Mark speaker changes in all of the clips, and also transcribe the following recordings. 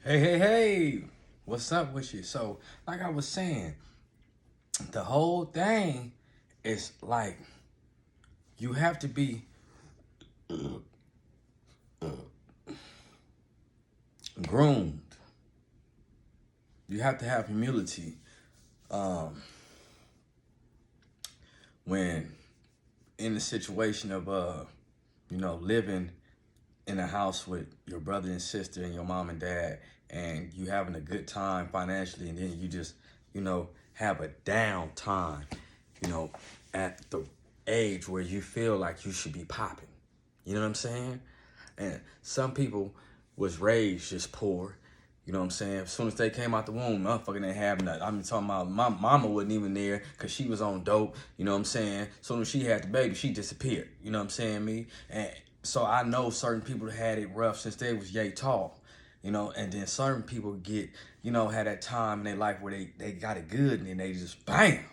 Speaker 1: Hey, what's up with you? So, like I was saying, the whole thing is like you have to be groomed. You have to have humility um, when in the situation of living in a house with your brother and sister and your mom and dad, and you having a good time financially, and then you just have a down time, you know, at the age where you feel like you should be popping. You know what I'm saying? And some people was raised just poor. You know what I'm saying? As soon as they came out the womb, motherfucker didn't have nothing. I'm talking about my mama wasn't even there because she was on dope. You know what I'm saying? As soon as she had the baby, she disappeared. You know what I'm saying, me? And so I know certain people had it rough since they was yay tall. And then certain people get, had that time in their life where they got it good and then they just bam.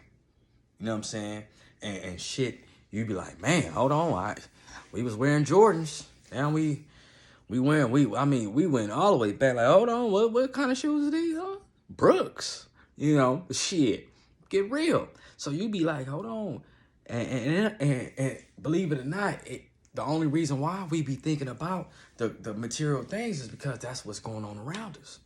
Speaker 1: You know what I'm saying? And shit, you be like, man, hold on. We was wearing Jordans. Now we went all the way back. Like, hold on, what kind of shoes are these? Huh? Brooks. Shit. Get real. So you be like, hold on. And believe it or not, the only reason why we be thinking about the material things is because that's what's going on around us.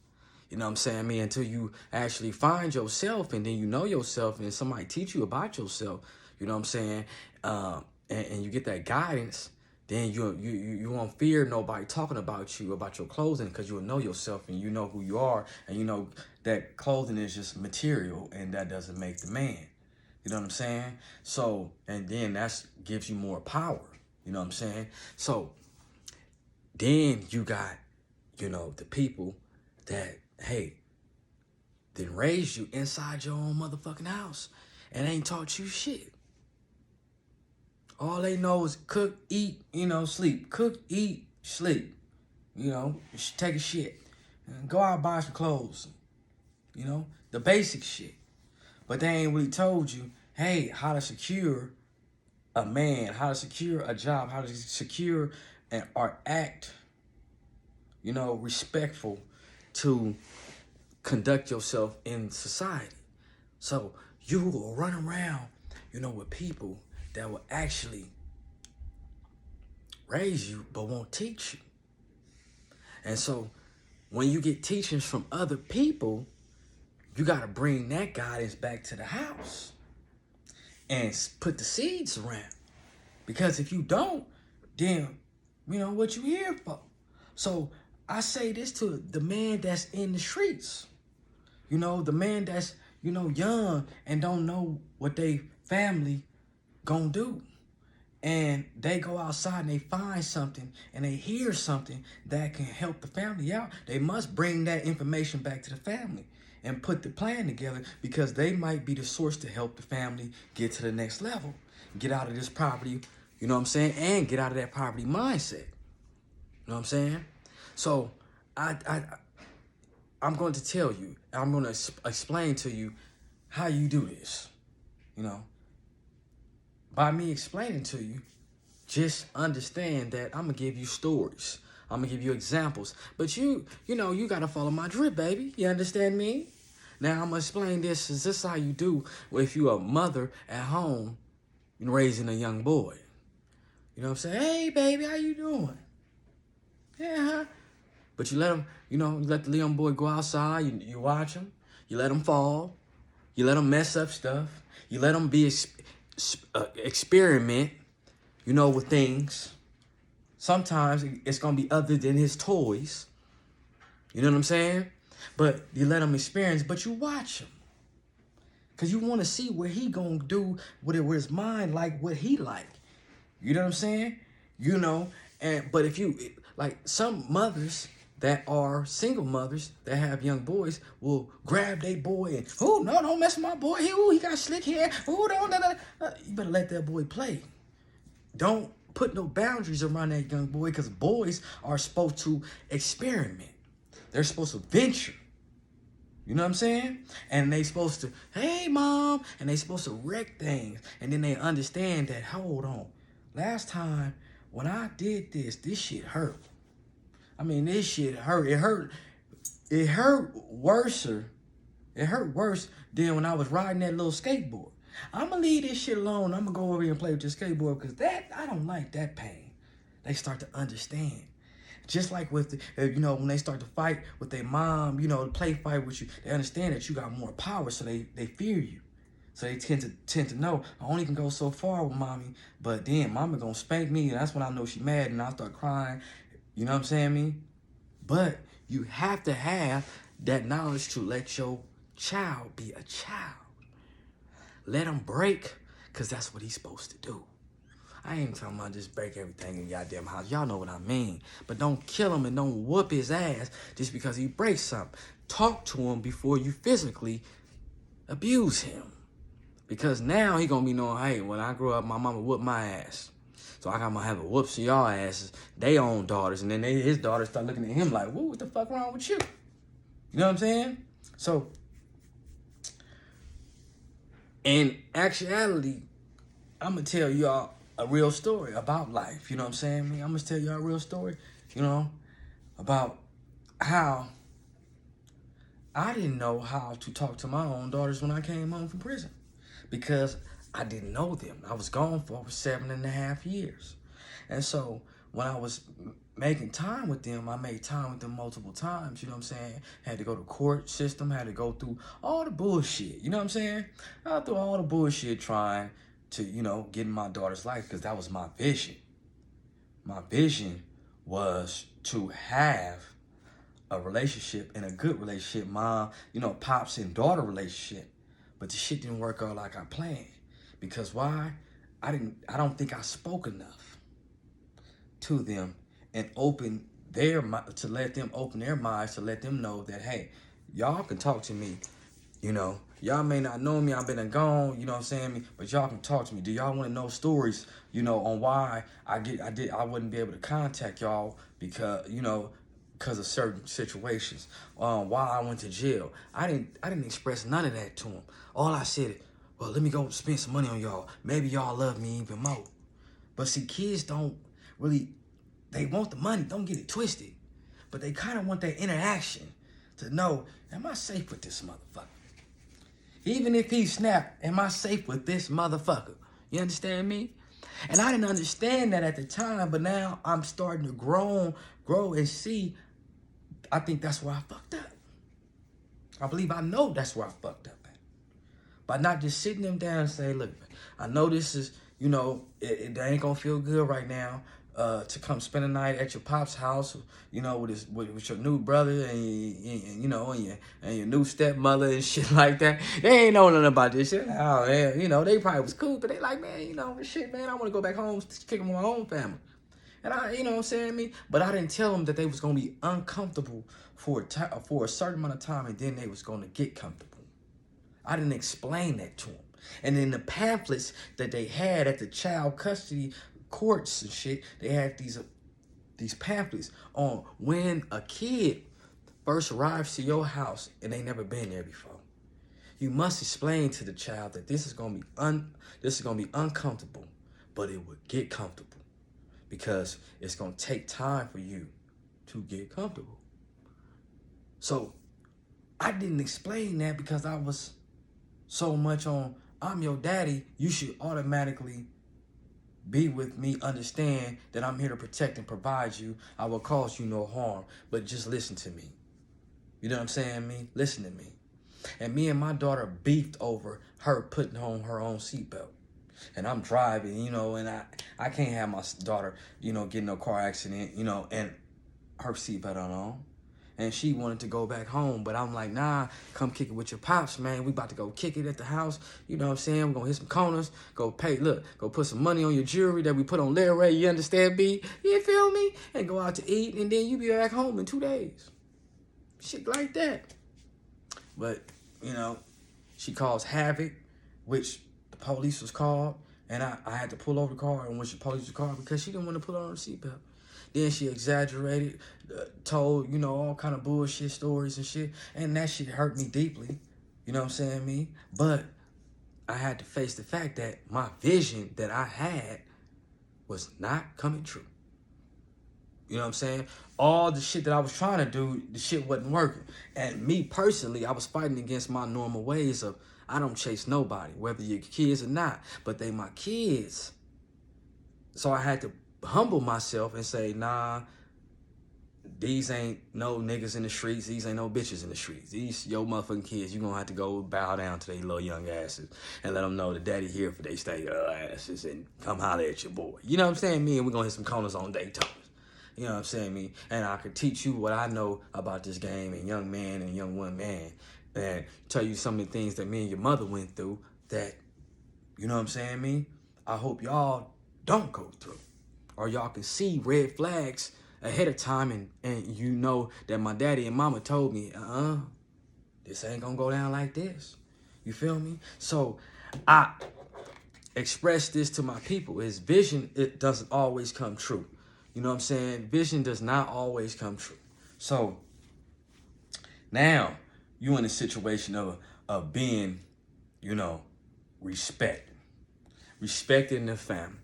Speaker 1: You know what I'm saying? I mean, until you actually find yourself and then you know yourself and somebody teach you about yourself, you know what I'm saying? And you get that guidance, then you won't fear nobody talking about you, about your clothing, because you'll know yourself and you know who you are, and you know that clothing is just material and that doesn't make the man. You know what I'm saying? So, and then that gives you more power. You know what I'm saying? So, then you got, the people that, hey, then raised you inside your own motherfucking house and ain't taught you shit. All they know is cook, eat, sleep. Cook, eat, sleep. Take a shit. And go out and buy some clothes. The basic shit. But they ain't really told you, hey, how to secure a man, how to secure a job, how to secure or act, respectful to conduct yourself in society. So you will run around, with people that will actually raise you but won't teach you. And so when you get teachings from other people, you got to bring that guidance back to the house and put the seeds around. Because if you don't, then what you here for? So I say this to the man that's in the streets. The man that's, young and don't know what they family gonna do. And they go outside and they find something and they hear something that can help the family out. They must bring that information back to the family and put the plan together, because they might be the source to help the family get to the next level. Get out of this poverty, you know what I'm saying? And get out of that poverty mindset. You know what I'm saying? So I'm going to tell you, I'm going to explain to you how you do this. By me explaining to you, just understand that I'm going to give you stories. I'm going to give you examples. But you got to follow my drip, baby. You understand me? Now, I'm going to explain this. Is this how you do if you're a mother at home raising a young boy? You know what I'm saying? Hey, baby, how you doing? Yeah, huh? But you let him, you let the young boy go outside. You watch him. You let him fall. You let him mess up stuff. You let him be experiment, with things. Sometimes it's going to be other than his toys. You know what I'm saying? But you let him experience, but you watch him. Because you want to see what he going to do with his mind, like what he like. You know what I'm saying? But if you, like some mothers that are single mothers that have young boys will grab their boy and, oh, no, don't mess with my boy. He got slick hair. Oh, don't. You better let that boy play. Don't put no boundaries around that young boy, because boys are supposed to experiment. They're supposed to venture. You know what I'm saying? And they supposed to, hey, mom, and they supposed to wreck things. And then they understand that, hold on, last time when I did this shit hurt. I mean, this shit hurt. it hurt worser. It hurt worse than when I was riding that little skateboard. I'm going to leave this shit alone. I'm going to go over here and play with this skateboard because I don't like that pain. They start to understand. Just like with, when they start to fight with their mom, to play fight with you, they understand that you got more power, so they fear you. So they tend to know, I only can go so far with mommy, but then mama gonna spank me, and that's when I know she mad, and I start crying. You know what I'm saying, me? But you have to have that knowledge to let your child be a child. Let him break, because that's what he's supposed to do. I ain't talking about just break everything in your goddamn house. Y'all know what I mean. But don't kill him and don't whoop his ass just because he breaks something. Talk to him before you physically abuse him. Because now he gonna be knowing, hey, when I grow up, my mama whooped my ass. So I gotta have a whoops of y'all asses, they own daughters. And then his daughters start looking at him like, whoa, what the fuck wrong with you? You know what I'm saying? So, in actuality, I'm gonna tell y'all a real story about life. You know what I'm saying? I'm gonna tell y'all a real story, about how I didn't know how to talk to my own daughters when I came home from prison. Because I didn't know them. I was gone for over 7.5 years. And so when I was making time with them, I made time with them multiple times, you know what I'm saying? Had to go to court system, had to go through all the bullshit, you know what I'm saying? I through all the bullshit trying to, get in my daughter's life, because that was my vision. My vision was to have a relationship, and a good relationship, mom, pops and daughter relationship. But the shit didn't work out like I planned. Because why? I don't think I spoke enough to them and to let them open their minds, to let them know that, hey, y'all can talk to me. Y'all may not know me, I've been gone, you know what I'm saying? But y'all can talk to me. Do y'all want to know stories, on why I wouldn't be able to contact y'all because of certain situations, why I went to jail. I didn't express none of that to him. All I said, well, let me go spend some money on y'all. Maybe y'all love me even more. But see, kids don't really, they want the money. Don't get it twisted. But they kind of want that interaction to know, am I safe with this motherfucker? Even if he snapped, am I safe with this motherfucker? You understand me? And I didn't understand that at the time, but now I'm starting to grow and see. I think that's where I fucked up. I believe I know that's where I fucked up at. By not just sitting them down and say, look, I know this is, it ain't gonna feel good right now to come spend a night at your pop's house, with your new brother and your new stepmother and shit like that. They ain't know nothing about this shit. Oh, man, they probably was cool, but they like, man, shit, man, I want to go back home, kick with my own family. And I, you know what I'm saying, but I didn't tell them that they was going to be uncomfortable for a certain amount of time, and then they was going to get comfortable. I didn't explain that to them. And in the pamphlets that they had at the child custody courts and shit, they had these pamphlets on when a kid first arrives to your house and they never been there before. You must explain to the child that this is going to be uncomfortable, but it will get comfortable. Because it's going to take time for you to get comfortable. So I didn't explain that because I was so much on, I'm your daddy, you should automatically be with me, understand that I'm here to protect and provide you. I will cause you no harm, but just listen to me. You know what I'm saying, Listen to me. And me and my daughter beefed over her putting on her own seatbelt. And I'm driving, and I can't have my daughter, get in a car accident, and her seatbelt on. And she wanted to go back home, but I'm like, nah, come kick it with your pops, man. We about to go kick it at the house. You know what I'm saying? We're going to hit some corners, go put some money on your jewelry that we put on Larry, you understand, B? You feel me? And go out to eat, and then you be back home in 2 days. Shit like that. But, she caused havoc, which the police was called, and I had to pull over the car, and when the police was called, because she didn't want to put on her seatbelt. Then she exaggerated, told, all kind of bullshit stories and shit, and that shit hurt me deeply, you know what I'm saying, But I had to face the fact that my vision that I had was not coming true. You know what I'm saying? All the shit that I was trying to do, the shit wasn't working. And me personally, I was fighting against my normal ways of, I don't chase nobody, whether you're kids or not, but they my kids. So I had to humble myself and say, nah, these ain't no niggas in the streets. These ain't no bitches in the streets. These your motherfucking kids. You gonna have to go bow down to their little young asses and let them know that daddy here for they stay asses and come holler at your boy. You know what I'm saying? Me and we gonna hit some corners on Daytona. You know what I'm saying? Me and I could teach you what I know about this game and young man and young woman and tell you some of the things that me and your mother went through that, you know what I'm saying? Me, I hope y'all don't go through, or y'all can see red flags ahead of time and you know that my daddy and mama told me, this ain't gonna go down like this. You feel me? So I express this to my people. Is vision, it doesn't always come true. You know what I'm saying? Vision does not always come true. So now you in a situation of being, you know, respected in the family.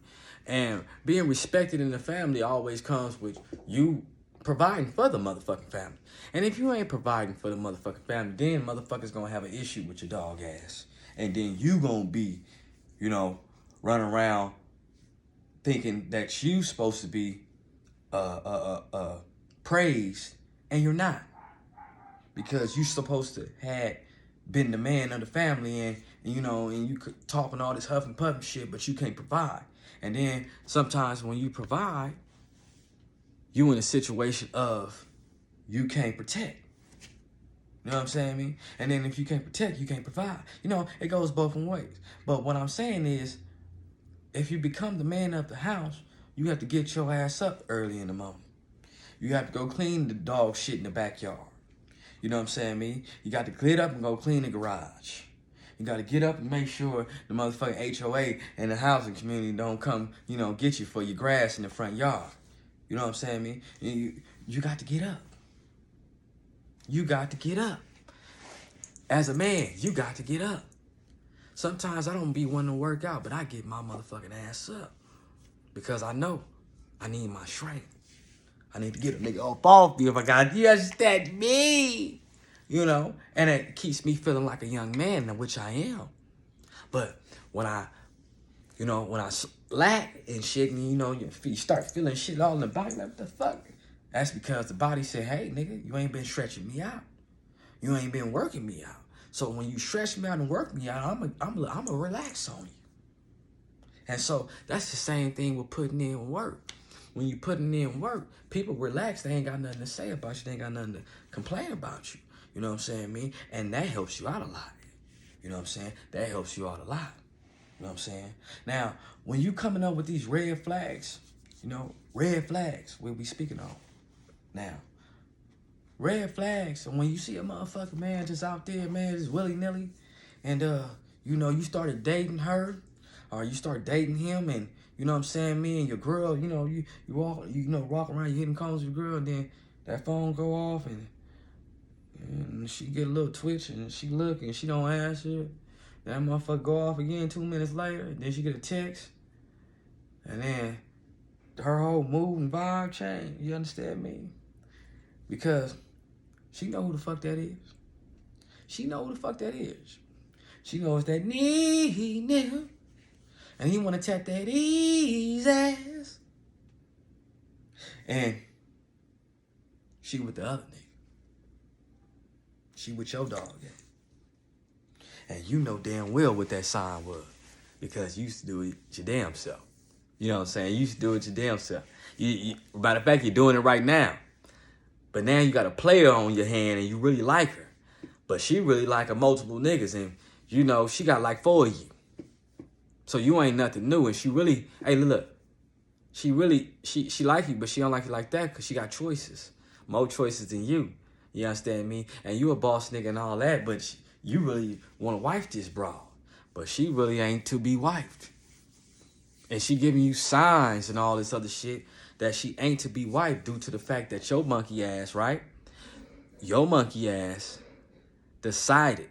Speaker 1: And being respected in the family always comes with you providing for the motherfucking family. And if you ain't providing for the motherfucking family, then motherfuckers gonna have an issue with your dog ass. And then you gonna be, you know, running around thinking that you supposed to be praised, and you're not. Because you supposed to had been the man of the family and you know, and you could talking all this huff and puff and shit, but you can't provide. And then sometimes when you provide, you in a situation of you can't protect. You know what I'm saying, me? And then if you can't protect, you can't provide. You know, it goes both ways. But what I'm saying is, if you become the man of the house, you have to get your ass up early in the morning. You have to go clean the dog shit in the backyard. You know what I'm saying, me? You got to get up and go clean the garage. You got to get up and make sure the motherfucking HOA and the housing community don't come, you know, get you for your grass in the front yard. You know what I'm saying, me? You got to get up. You got to get up. As a man, you got to get up. Sometimes I don't be wanting to work out, but I get my motherfucking ass up. Because I know I need my strength. I need to get a nigga off me if I got, you understand me? You know, and it keeps me feeling like a young man, which I am. But when I slack and shit, and you know, your feet start feeling shit all in the body, like, what the fuck? That's because the body said, hey, nigga, you ain't been stretching me out. You ain't been working me out. So when you stretch me out and work me out, I'm gonna relax on you. And so that's the same thing with putting in work. When you putting in work, people relax. They ain't got nothing to say about you. They ain't got nothing to complain about you. You know what I'm saying, me? And that helps you out a lot. You know what I'm saying? That helps you out a lot. You know what I'm saying? Now, when you coming up with these red flags, you know, red flags we'll be speaking on. Now, red flags, and when you see a motherfucker, man, just out there, man, just willy-nilly, and, you know, you started dating her, or you start dating him, and, you know what I'm saying, me and your girl, you know, you walk around, you hitting calls with your girl, and then that phone go off, and she get a little twitch, and she look, and she don't answer. That motherfucker go off again 2 minutes later, and then she get a text, and then her whole mood and vibe change. You understand me? Because she know who the fuck that is. She know who the fuck that is. She knows that nigga, and he want to tap that his ass, and she with the other nigga. She with your dog, yeah. And you know damn well what that sign was, because you used to do it your damn self. You know what I'm saying? You used to do it your damn self. Matter of fact, you're doing it right now. But now you got a player on your hand and you really like her. But she really like a multiple niggas, and you know, she got like 4 of you. So you ain't nothing new, and she really, hey, look, she like you, but she don't like you like that because she got choices. More choices than you. You understand me? And you a boss nigga and all that, but you really want to wife this broad. But she really ain't to be wifed. And she giving you signs and all this other shit that she ain't to be wifed due to the fact that your monkey ass, right? Your monkey ass decided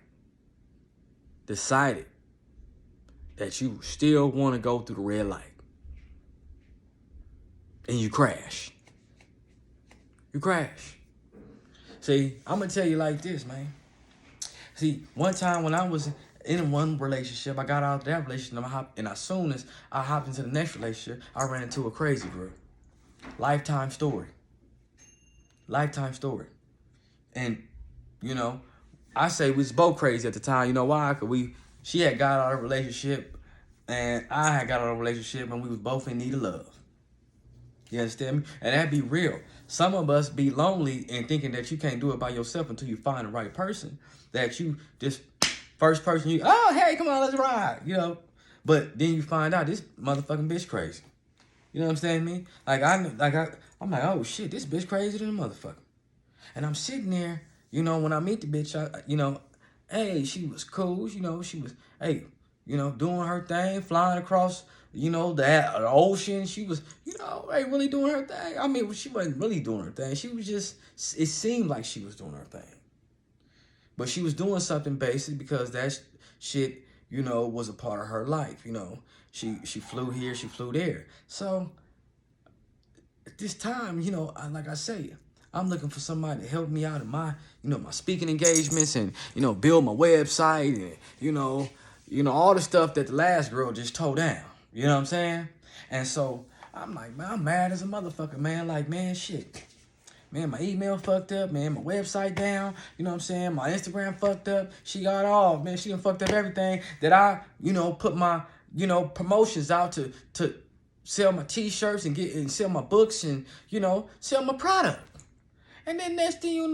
Speaker 1: that you still want to go through the red light. And you crash. you crash. See, I'm gonna tell you like this, man. See, one time when I was in one relationship, I got out of that relationship, and as soon as I hopped into the next relationship, I ran into a crazy girl. Lifetime story. Lifetime story. And, you know, I say we was both crazy at the time. You know why? Because she had got out of a relationship, and I had got out of a relationship, and we was both in need of love. You understand me? And that be real. Some of us be lonely and thinking that you can't do it by yourself until you find the right person. That you just first person oh hey, come on, let's ride. You know, but then you find out this motherfucking bitch crazy. You know what I'm saying, me? I'm like, oh shit, this bitch crazy than a motherfucker. And I'm sitting there, you know, when I meet the bitch, hey, she was cool. You know, she was, hey, doing her thing, flying across, the ocean. She was, hey, really doing her thing. I mean, she wasn't really doing her thing. She was just, it seemed like she was doing her thing. But she was doing something basic because that shit, was a part of her life. She flew here, she flew there. So at this time, like I say, I'm looking for somebody to help me out in my, my speaking engagements and, build my website and, all the stuff that the last girl just tore down. You know what I'm saying? And so I'm like, man, I'm mad as a motherfucker, man. Like, man, shit. Man, my email fucked up, man. My website down. You know what I'm saying? My Instagram fucked up. She got off, man. She done fucked up everything that I, put my, promotions out to sell my t-shirts and sell my books and, sell my product. And then next thing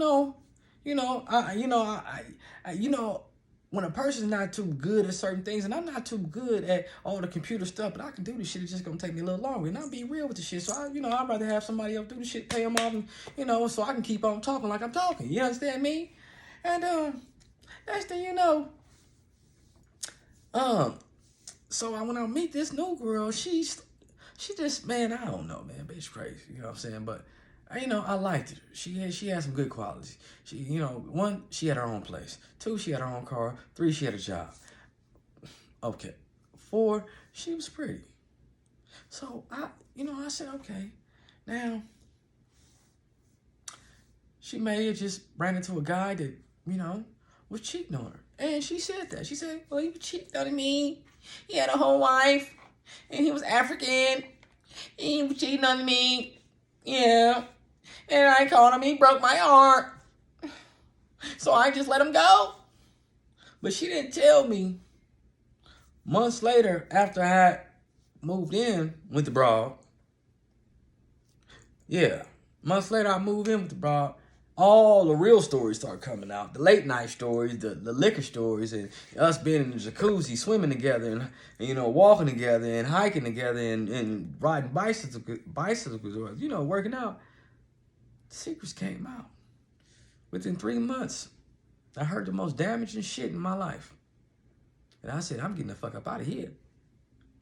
Speaker 1: when a person's not too good at certain things, and I'm not too good at all the computer stuff, but I can do this shit. It's just gonna take me a little longer, and I'll be real with the shit. So I'd rather have somebody else do the shit, pay them off, and so I can keep on talking like I'm talking. You understand me? And next thing so when I meet this new girl, she just, man, I don't know, man, bitch crazy. You know what I'm saying? But I liked her. She had some good qualities. She, one, she had her own place. 2, she had her own car. 3, she had a job. Okay. 4, she was pretty. So I said, okay. Now, she may have just ran into a guy that, was cheating on her. And she said that. She said, well, he was cheating on me. He had a whole wife. And he was African. And he was cheating on me. Yeah. And I called him, he broke my heart. So I just let him go. But she didn't tell me. Months later, after I had moved in with the broad. Yeah. Months later, I moved in with the broad. All the real stories start coming out. The late night stories, the liquor stories, and us being in the jacuzzi, swimming together, and walking together, and hiking together, and riding bicycles, working out. The secrets came out. Within 3 months, I heard the most damaging shit in my life. And I said, I'm getting the fuck up out of here.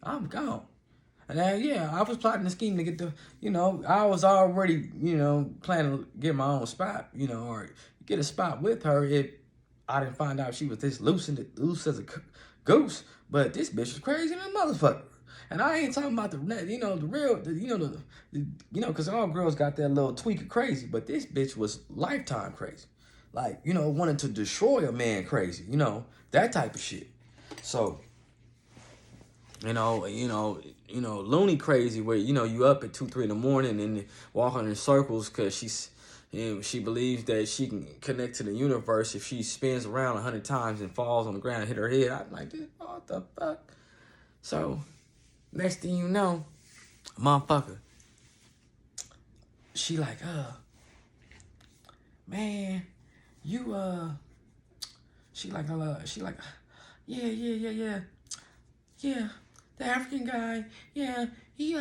Speaker 1: I'm gone. And I was plotting a scheme to get I was already, planning to get my own spot, or get a spot with her if I didn't find out she was this loose as a goose. But this bitch was crazy than a motherfucker. And I ain't talking about the real, because all girls got that little tweak of crazy. But this bitch was lifetime crazy. Like, wanting to destroy a man crazy, that type of shit. So, loony crazy where, you up at 2, 3 in the morning and walking in circles because she believes that she can connect to the universe if she spins around 100 times and falls on the ground and hit her head. I'm like, what the fuck? So, next thing you know, motherfucker, she like, man, you, she like, yeah, the African guy, he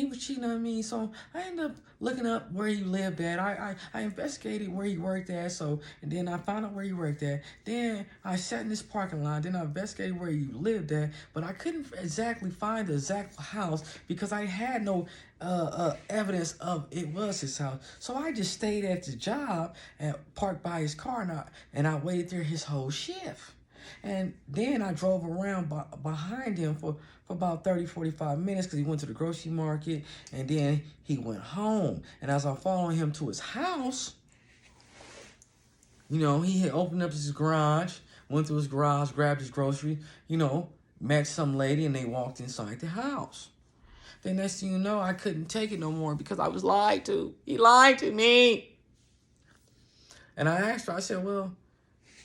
Speaker 1: was cheating on me, so I ended up looking up where he lived at. I investigated where he worked at, and then I found out where he worked at. Then I sat in this parking lot, then I investigated where he lived at, but I couldn't exactly find the exact house because I had no evidence of it was his house. So I just stayed at the job and parked by his car, and I waited there his whole shift. And then I drove around behind him for about 30, 45 minutes because he went to the grocery market, and then he went home. And as I'm following him to his house, he had opened up his garage, went through his garage, grabbed his grocery, met some lady, and they walked inside the house. Then next thing you know, I couldn't take it no more because I was lied to. He lied to me. And I asked her, I said, well,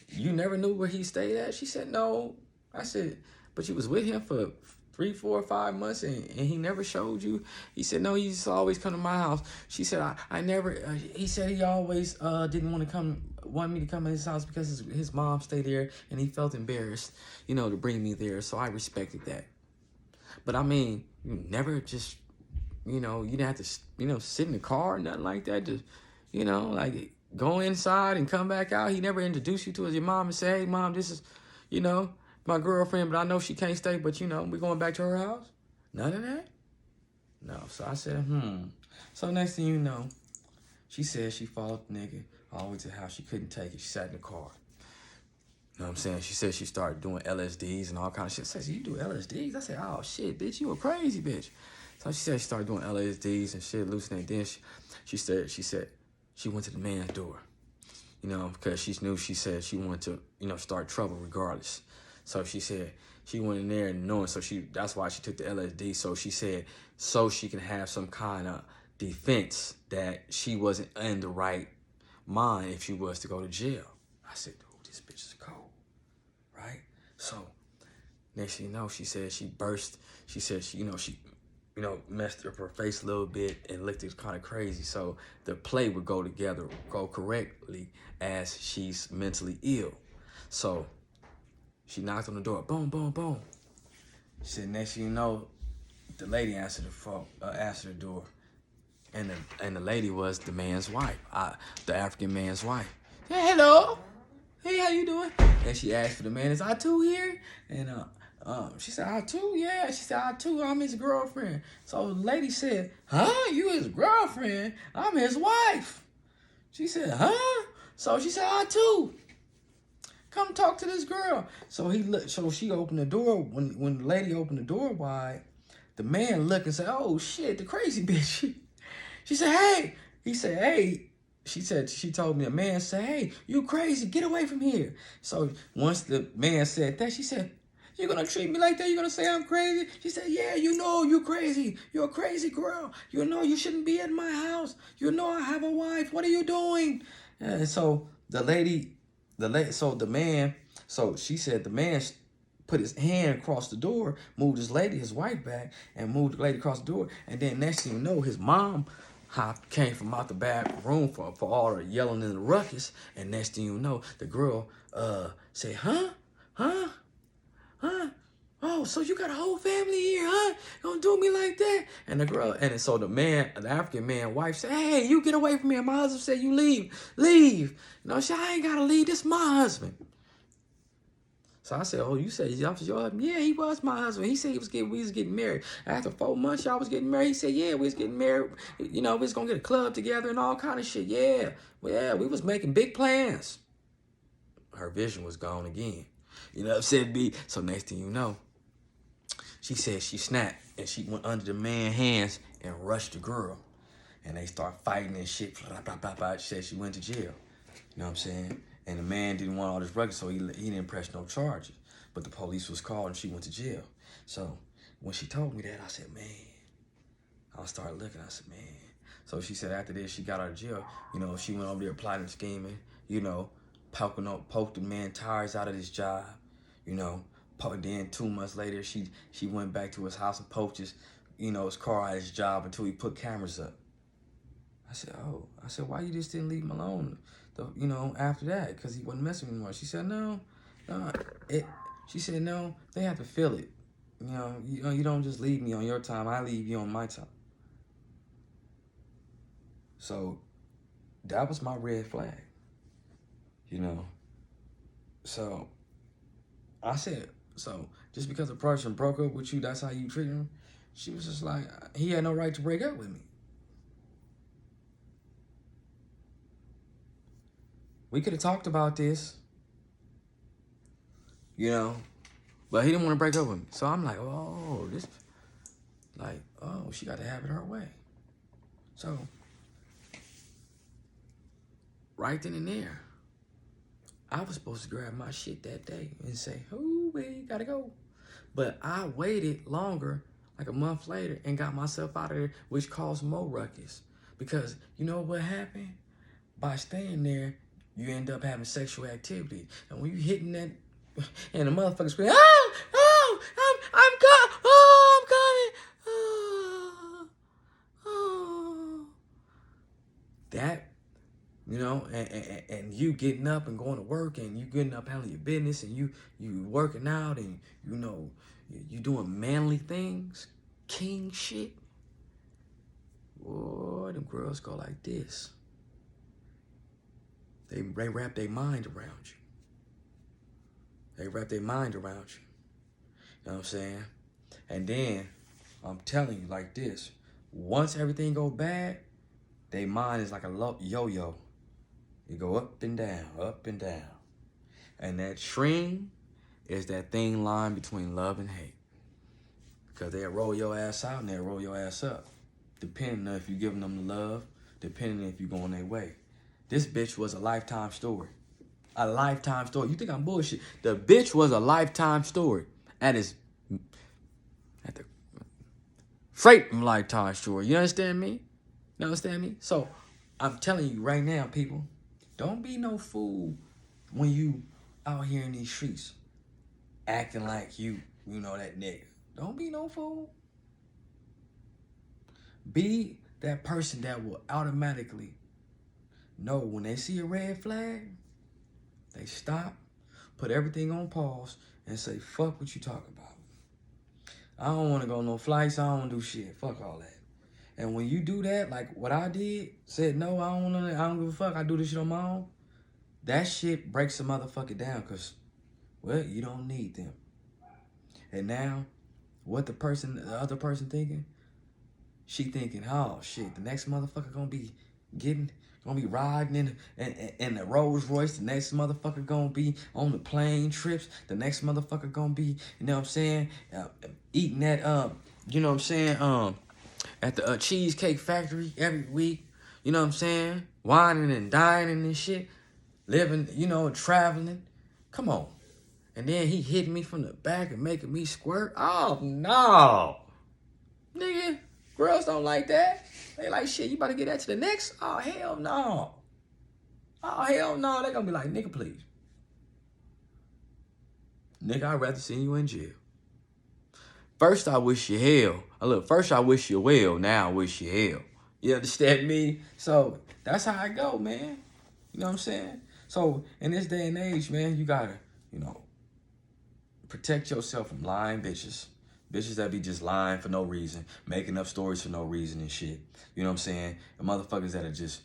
Speaker 1: you never knew where he stayed at? She said, no. I said, but you was with him for 3, 4, 5 months and he never showed you? He said, no, he used to always come to my house. She said, I never, he said he always didn't want me to come to his house because his mom stayed there and he felt embarrassed, to bring me there. So I respected that. But I mean, you never just, you didn't have to, sit in the car or nothing like that. Just, like go inside and come back out. He never introduced you to your mom and say, hey, mom, this is, my girlfriend, but I know she can't stay, but, we going back to her house? None of that? No. So I said, So next thing you know, she said she followed the nigga all the way to the house. She couldn't take it. She sat in the car. You know what I'm saying? She said she started doing LSDs and all kind of shit. I said, you do LSDs? I said, oh, shit, bitch, you a crazy bitch. So she said she started doing LSDs and shit, hallucinating. Then she said she went to the man's door, because she knew, she said she wanted to, start trouble regardless. So she said she went in there and knowing, so that's why she took the LSD. So she said, so she can have some kind of defense that she wasn't in the right mind if she was to go to jail. I said, dude, this bitch is cold, right? So next thing you know, she said she burst. She said she messed up her face a little bit and looked kind of crazy. So the play would go correctly as she's mentally ill. So she knocked on the door, boom, boom, boom. She said, next thing you know, the lady answered the door, and the lady was the man's wife, the African man's wife. Hey, hello, hey, how you doing? And she asked for the man. Is Atu here? And she said, Atu, yeah. She said, Atu, I'm his girlfriend. So the lady said, huh? You his girlfriend? I'm his wife. She said, huh? So she said, Atu, come talk to this girl. So she opened the door. When the lady opened the door wide, the man looked and said, oh shit, the crazy bitch. She said, hey. He said, hey. She told me, a man said, hey, you crazy, get away from here. So once the man said that, she said, you're gonna treat me like that? You're gonna say I'm crazy? She said, yeah, you're crazy. You're a crazy girl. You shouldn't be in my house. I have a wife. What are you doing? And so she said the man put his hand across the door, moved his wife back, and moved the lady across the door. And then next thing you know, his mom came from out the back room for all the yelling and the ruckus. And next thing you know, the girl said, huh? Oh, so you got a whole family here, huh? Don't do me like that. And the girl, and so the African man wife said, hey, you get away from me. And my husband said, you leave. She said, I ain't got to leave. This is my husband. So I said, oh, you said that was your husband? Yeah, he was my husband. He said we was getting married. After 4 months, y'all was getting married. He said, yeah, we was getting married. We was going to get a club together and all kind of shit. Yeah, we was making big plans. Her vision was gone again. You know what I'm saying, B? So next thing you know, she said she snapped and she went under the man's hands and rushed the girl. And they start fighting and shit. Blah, blah, blah, blah. She said she went to jail. You know what I'm saying? And the man didn't want all this records, so he didn't press no charges. But the police was called and she went to jail. So when she told me that, I said, man. I started looking. I said, man. So she said after this, she got out of jail. She went over there plotting, scheming, poked the man tires out of his job. Then 2 months later, she went back to his house and poked his car out of his job until he put cameras up. I said, why you just didn't leave him alone, after that? Because he wasn't messing anymore. She said, no. She said, no, they have to feel it. You don't just leave me on your time. I leave you on my time. So that was my red flag, So I said, so just because a person broke up with you, that's how you treat him? She was just like, he had no right to break up with me. We could have talked about this. you know. But he didn't want to break up with me. So I'm like, oh, she got to have it her way. So, right then and there, I was supposed to grab my shit that day and say, oh, we gotta go. But I waited longer, like a month later, and got myself out of there, which caused more ruckus. Because you know what happened? By staying there, you end up having sexual activity. And when you hitting that, and the motherfucker scream, I'm coming. That, you know, and you getting up and going to work, and you getting up handling your business, and you working out, and you know, you doing manly things, king shit. Boy, them girls go like this. They wrap their mind around you. They wrap their mind around you. You know what I'm saying? And then, I'm telling you like this. Once everything go bad, their mind is like a yo-yo. You go up and down, up and down. And that string is that thin line between love and hate. Because they'll roll your ass out and they'll roll your ass up. Depending on if you're giving them the love, depending on if you're going their way. This bitch was a lifetime story. A lifetime story. You think I'm bullshit? The bitch was a lifetime story. At the freight lifetime story. You understand me? You understand me? So, I'm telling you right now, people, don't be no fool when you out here in these streets acting like you know, that nigga. Don't be no fool. Be that person that will automatically know when they see a red flag, they stop, put everything on pause, and say, fuck what you talking about. I don't want to go no flights. I don't want to do shit. Fuck all that. And when you do that, like what I did, said, no, I don't give a fuck. I do this shit on my own. That shit breaks a motherfucker down because, well, you don't need them. And now, what the other person thinking? She thinking, oh shit, the next motherfucker gonna be riding in the Rolls Royce. The next motherfucker gonna be on the plane trips. The next motherfucker gonna be, you know what I'm saying, eating that, you know what I'm saying, at the Cheesecake Factory every week. You know what I'm saying, whining and dining and shit, living, you know, traveling. Come on. And then he hitting me from the back and making me squirt. Oh no, nigga. Girls don't like that. They like, shit, you about to get that to the next? Oh, hell no. Oh, hell no. They gonna be like, nigga, please. Nigga, I'd rather see you in jail. First, I wish you hell. Look, first I wish you well, now I wish you hell. You understand me? So, that's how I go, man. You know what I'm saying? So, in this day and age, man, you gotta, you know, protect yourself from lying bitches. Bitches that be just lying for no reason, making up stories for no reason and shit. You know what I'm saying? The motherfuckers that'll just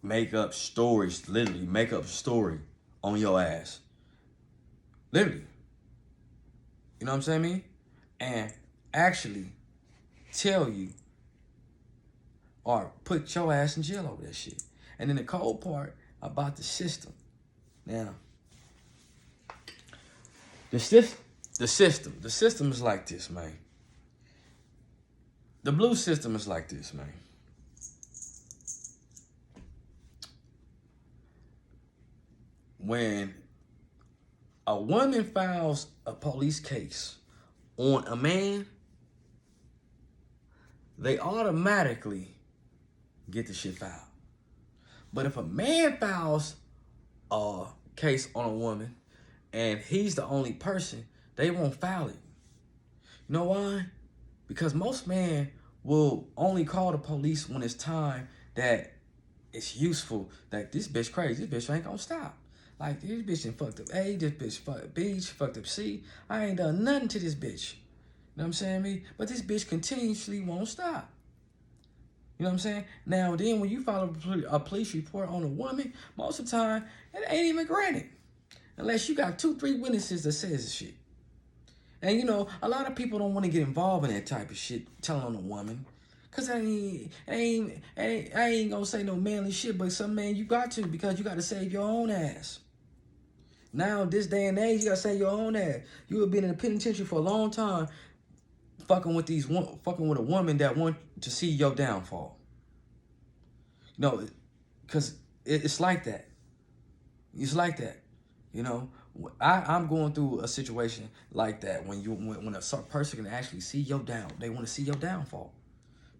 Speaker 1: make up stories, literally make up a story on your ass. Literally. You know what I'm saying, me? And actually tell you or put your ass in jail over that shit. And then the cold part about the system. Now, the system is like this, man. The blue system is like this, man. When a woman files a police case on a man, they automatically get the shit filed. But if a man files a case on a woman and he's the only person, they won't file it. You know why? Because most men will only call the police when it's time that it's useful. That this bitch crazy, this bitch ain't gonna stop. Like, this bitch done fucked up A, this bitch fucked up B, she fucked up C. I ain't done nothing to this bitch. You know what I'm saying, me? But this bitch continuously won't stop. You know what I'm saying? Now, then when you file a police report on a woman, most of the time, it ain't even granted. Unless you got 2-3 witnesses that says this shit. And, you know, a lot of people don't want to get involved in that type of shit, telling on a woman. Because I ain't going to say no manly shit, but some man, you got to, because you got to save your own ass. Now, this day and age, you gotta say your own ass. You have been in the penitentiary for a long time, fucking with a woman that want to see your downfall. No, because it's like that. It's like that. You know, I'm going through a situation like that when a certain person can actually see they want to see your downfall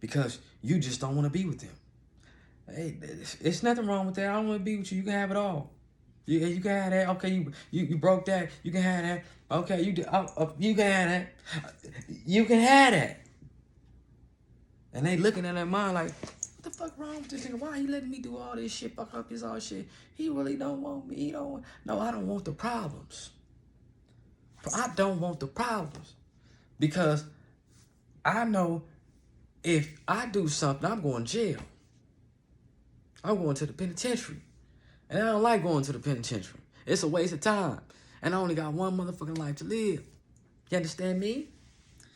Speaker 1: because you just don't want to be with them. Hey, it's nothing wrong with that. I don't want to be with you. You can have it all. You can have that. Okay, you broke that. You can have that. Okay, you can have that. You can have that. And they looking at that mind like, what the fuck wrong with this nigga? Why he letting me do all this shit, fuck up his all shit? He really don't want me. He don't want. No, I don't want the problems. I don't want the problems. Because I know if I do something, I'm going to jail. I'm going to the penitentiary. And I don't like going to the penitentiary. It's a waste of time. And I only got one motherfucking life to live. You understand me?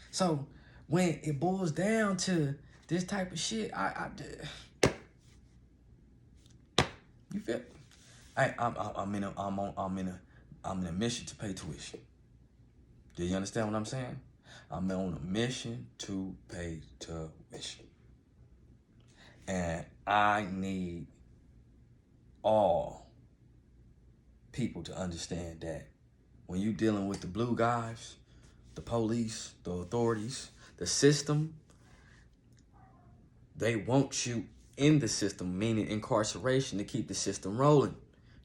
Speaker 1: So when it boils down to this type of shit, you feel? I'm in a mission to pay tuition. Do you understand what I'm saying? I'm on a mission to pay tuition. And I need all people to understand that when you're dealing with the blue guys, the police, the authorities, the system, they want you in the system, meaning incarceration, to keep the system rolling,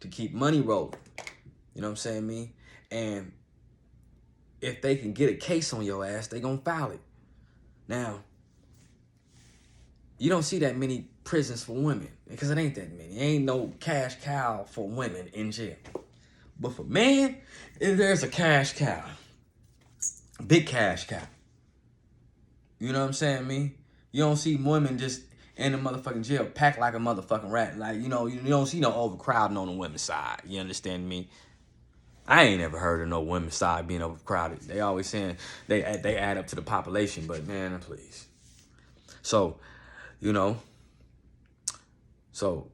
Speaker 1: to keep money rolling. You know what I'm saying, me? And if they can get a case on your ass, they gonna file it. Now, you don't see that many prisons for women because it ain't that many. Ain't no cash cow for women in jail. But for men, there's a cash cow. Big cash cow. You know what I'm saying, me? You don't see women just in the motherfucking jail packed like a motherfucking rat. Like, you don't see no overcrowding on the women's side. You understand me? I ain't ever heard of no women's side being overcrowded. They always saying they add up to the population, but man, please. So, so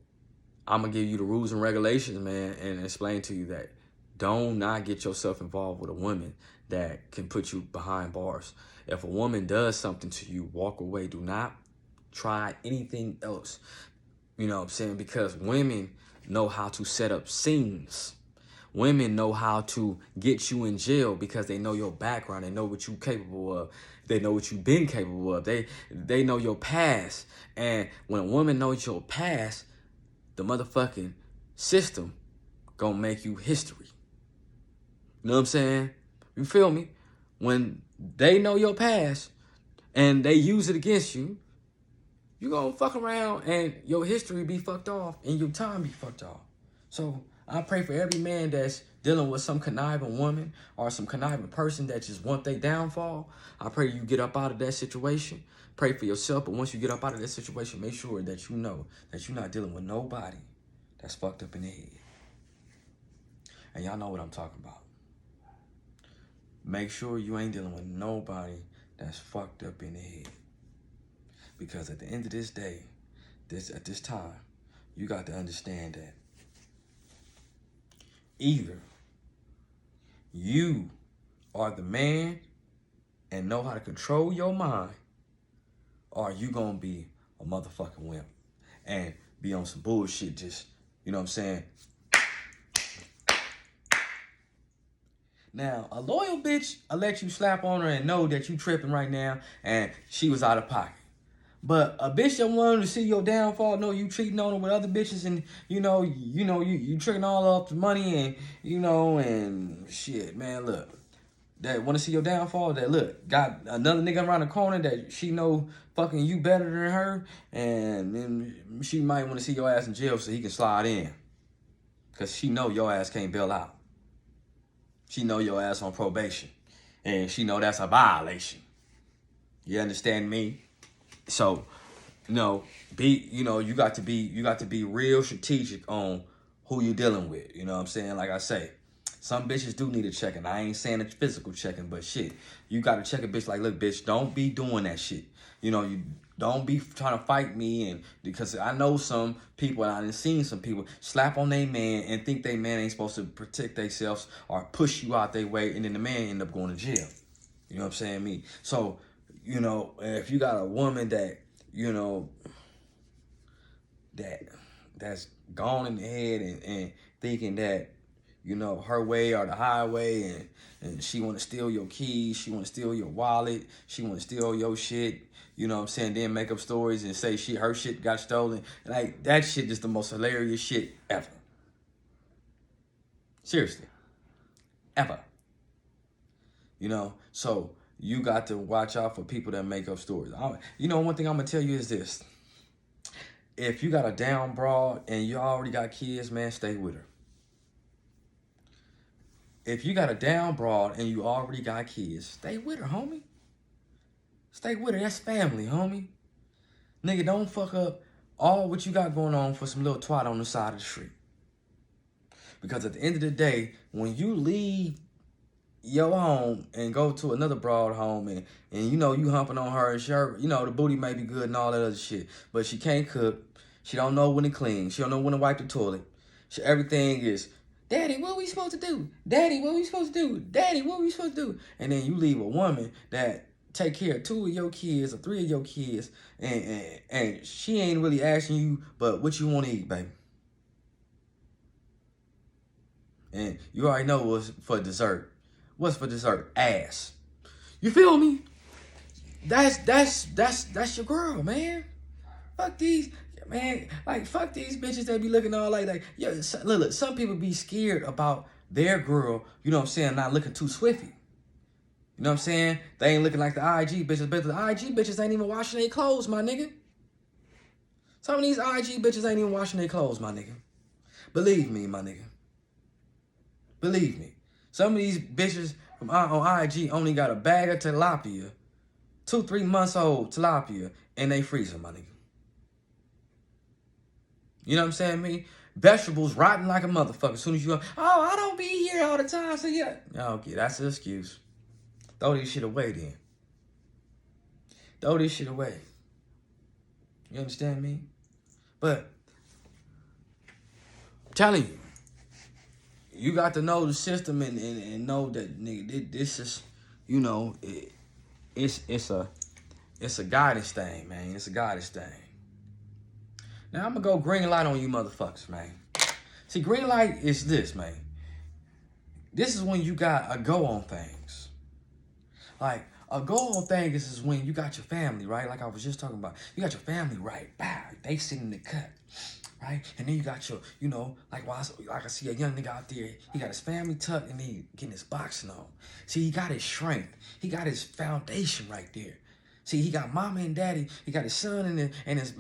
Speaker 1: I'm going to give you the rules and regulations, man, and explain to you that do not get yourself involved with a woman that can put you behind bars. If a woman does something to you, walk away. Do not try anything else. You know what I'm saying? Because women know how to set up scenes. Women know how to get you in jail because they know your background. They know what you're capable of. They know what you've been capable of. They know your past. And when a woman knows your past, the motherfucking system gonna make you history. You know what I'm saying? You feel me? When they know your past and they use it against you, you gonna fuck around and your history be fucked off and your time be fucked off. So I pray for every man that's dealing with some conniving woman or some conniving person that just want their downfall. I pray you get up out of that situation. Pray for yourself, but once you get up out of that situation, make sure that you know that you're not dealing with nobody that's fucked up in the head. And y'all know what I'm talking about. Make sure you ain't dealing with nobody that's fucked up in the head. Because at the end of this day, at this time, you got to understand that either you are the man and know how to control your mind, or you gonna be a motherfucking wimp and be on some bullshit, just, you know what I'm saying? Now, a loyal bitch, I'll let you slap on her and know that you tripping right now and she was out of pocket. But a bitch that wanted to see your downfall, know you cheating on her with other bitches and, you tricking all off the money and, and shit, man, look. That want to see your downfall, that look, got another nigga around the corner that she know fucking you better than her, and then she might want to see your ass in jail so he can slide in. Because she know your ass can't bail out. She know your ass on probation. And she know that's a violation. You understand me? So, you got to be real strategic on who you dealing with. You know what I'm saying? Like I say, some bitches do need a checking. I ain't saying it's physical checking, but shit, you got to check a bitch like, look, bitch, don't be doing that shit. You Don't be trying to fight me, and because I know some people, and I done seen some people slap on their man and think they man ain't supposed to protect themselves or push you out their way, and then the man end up going to jail. You know what I'm saying? Me. So, you know, if you got a woman that, you know, that's gone in the head and thinking that, you know, her way or the highway, and she want to steal your keys, she want to steal your wallet, she want to steal your shit, you know what I'm saying, then make up stories and say her shit got stolen. Like, that shit is the most hilarious shit ever. Seriously. Ever. You know, so you got to watch out for people that make up stories. You know, one thing I'm going to tell you is this. If you got a down broad and you already got kids, man, stay with her. If you got a down broad and you already got kids, stay with her, homie. Stay with her. That's family, homie. Nigga, don't fuck up all what you got going on for some little twat on the side of the street. Because at the end of the day, when you leave your home and go to another broad home and you know you humping on her and her, you know, the booty may be good and all that other shit, but she can't cook. She don't know when to clean. She don't know when to wipe the toilet. Everything is, Daddy, what we supposed to do? Daddy, what we supposed to do? Daddy, what we supposed to do? And then you leave a woman that take care of 2 of your kids or 3 of your kids, and she ain't really asking you, but what you want to eat, baby? And you already know what's for dessert. What's for dessert? Ass. You feel me? That's your girl, man. Fuck these, man. Like, fuck these bitches that be looking all like yo. Look, some people be scared about their girl. You know what I'm saying? Not looking too swiffy. You know what I'm saying? They ain't looking like the IG bitches, but the IG bitches ain't even washing their clothes, my nigga. Some of these IG bitches ain't even washing their clothes, my nigga. Believe me, my nigga. Believe me. Some of these bitches on IG only got a bag of tilapia, 2-3 months old tilapia, in they freezer, my nigga. You know what I'm saying, me? Vegetables rotting like a motherfucker. As soon as you go, oh, I don't be here all the time, so yeah. Okay, that's an excuse. Throw this shit away then. Throw this shit away. You understand me? But, I'm telling you, you got to know the system and know that, nigga, this is, you know, it's a guidance thing, man. It's a guidance thing. Now, I'm going to go green light on you motherfuckers, man. See, green light is this, man. This is when you got a go on things. Like, a go on thing is when you got your family, right? Like I was just talking about. You got your family right. Bow. They sitting in the cut. Right? And then you got your, you know, like I see a young nigga out there, he got his family tucked and he getting his boxing on. See, he got his strength. He got his foundation right there. See, he got mama and daddy, he got his son and his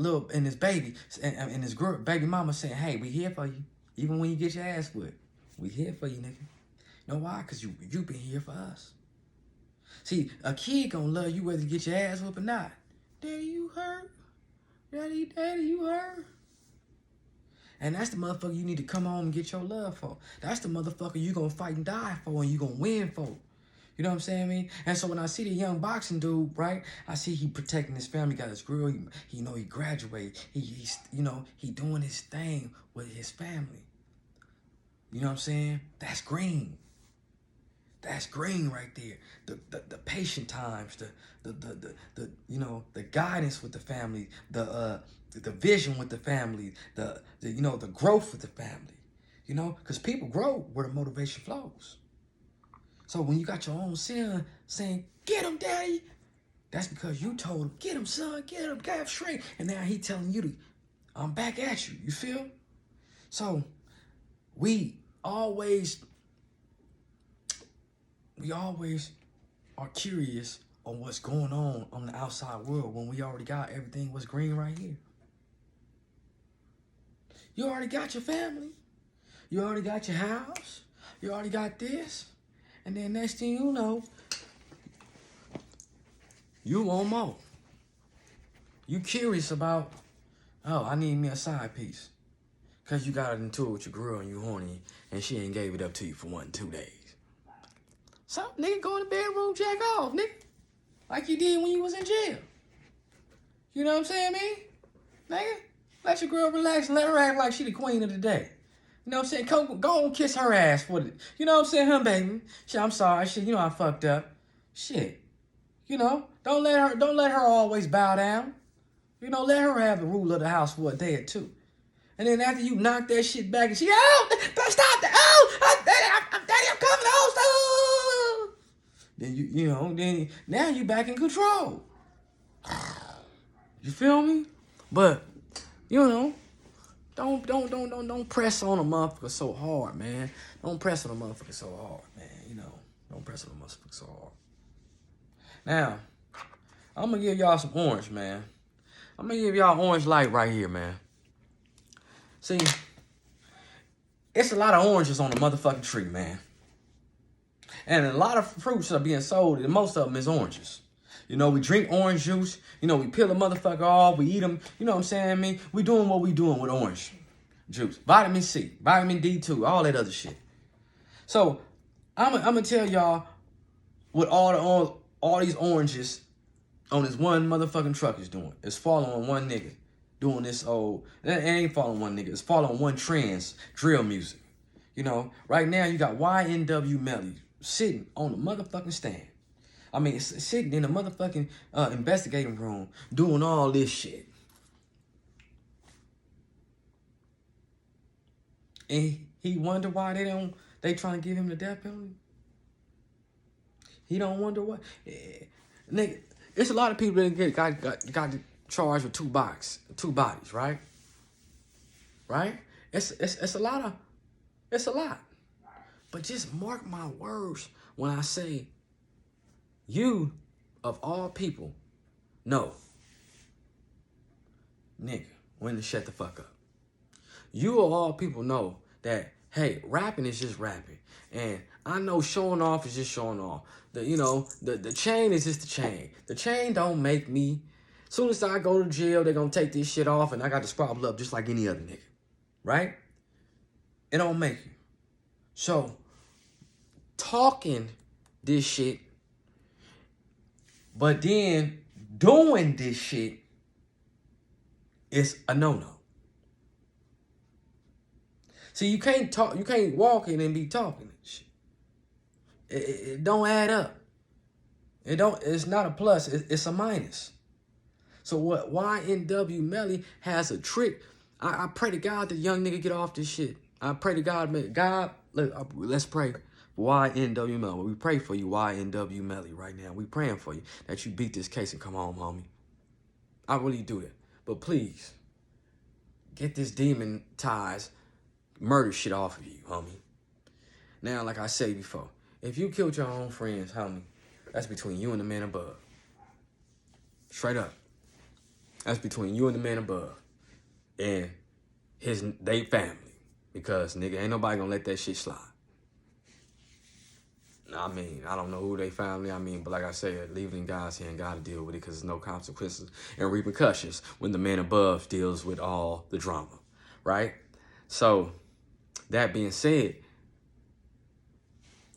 Speaker 1: baby, and his girl, baby mama saying, hey, we here for you. Even when you get your ass whipped. We here for you, nigga. You know why? Because you been here for us. See, a kid gonna love you whether you get your ass whipped or not. Daddy, you hurt? Daddy, you hurt? And that's the motherfucker you need to come home and get your love for. That's the motherfucker you gonna fight and die for and you gonna win for. You know what I'm saying, man? And so when I see the young boxing dude, right, I see he protecting his family, got his girl, he know he graduated. He's you know, he doing his thing with his family. You know what I'm saying? That's green. That's green right there. The patient times, the you know, the guidance with the family, the vision with the family, the you know, the growth with the family. You know, because people grow where the motivation flows. So when you got your own son saying, get him, daddy, that's because you told him, get him, son, get him, get him straight. And now he telling you to, I'm back at you. You feel? So we always are curious on what's going on the outside world when we already got everything what's green right here. You already got your family. You already got your house. You already got this. And then next thing you know, you want more. You curious about, oh, I need me a side piece. Because you got into it with your girl and you horny and she ain't gave it up to you for 1-2 days. So, nigga, go in the bedroom, jack off, nigga. Like you did when you was in jail. You know what I'm saying, man? Nigga, let your girl relax and let her act like she the queen of the day. You know what I'm saying? Go and kiss her ass for it. You know what I'm saying, huh, baby? Shit, I'm sorry. Shit, you know I fucked up. Shit. You know, don't let her always bow down. You know, let her have the rule of the house for a day or two. And then after you knock that shit back and she, stop that. Daddy, I'm coming home. Then then now you back in control. You feel me? But, don't press on a motherfucker so hard, man. Don't press on a motherfucker so hard, man. Don't press on a motherfucker so hard. Now, I'm gonna give y'all some orange, man. I'm gonna give y'all orange light right here, man. See, it's a lot of oranges on the motherfucking tree, man. And a lot of fruits are being sold, and most of them is oranges. We drink orange juice. We peel a motherfucker off. We eat them. You know what I'm saying, man? We doing what we doing with orange juice. Vitamin C, vitamin D2, all that other shit. So, I'm gonna tell y'all what all these oranges on this one motherfucking truck is doing. It's following one nigga doing this old. It ain't following one nigga. It's following one trends, drill music. Right now you got YNW Melly sitting on the motherfucking stand. I mean, sitting in the motherfucking investigating room doing all this shit. And he wonder why they trying to give him the death penalty. He don't wonder what. Nigga, it's a lot of people that got charged with two bodies, right? Right? It's a lot. But just mark my words when I say, you, of all people, know, nigga, when to shut the fuck up. You of all people know that, hey, rapping is just rapping. And I know showing off is just showing off. The chain is just the chain. The chain don't make me. As soon as I go to jail, they're going to take this shit off and I got to scrabble up just like any other nigga. Right? It don't make you. So, talking this shit, but then doing this shit is a no-no. See, you can't walk in and be talking shit. It don't add up. It's not a plus, it's a minus. So what YNW Melly has a trick. I pray to God that young nigga get off this shit. I pray to God, let's pray for YNW Melly. We pray for you, YNW Melly, right now. We praying for you that you beat this case and come home, homie. I really do that. But please, get this demon ties, murder shit off of you, homie. Now, like I said before, if you killed your own friends, homie, that's between you and the man above. Straight up. That's between you and the man above. And they family. Because, nigga, ain't nobody gonna let that shit slide. I mean, I don't know who they family. But like I said, leave it in God's hand. God to deal with it because there's no consequences and repercussions when the man above deals with all the drama. Right? So, that being said,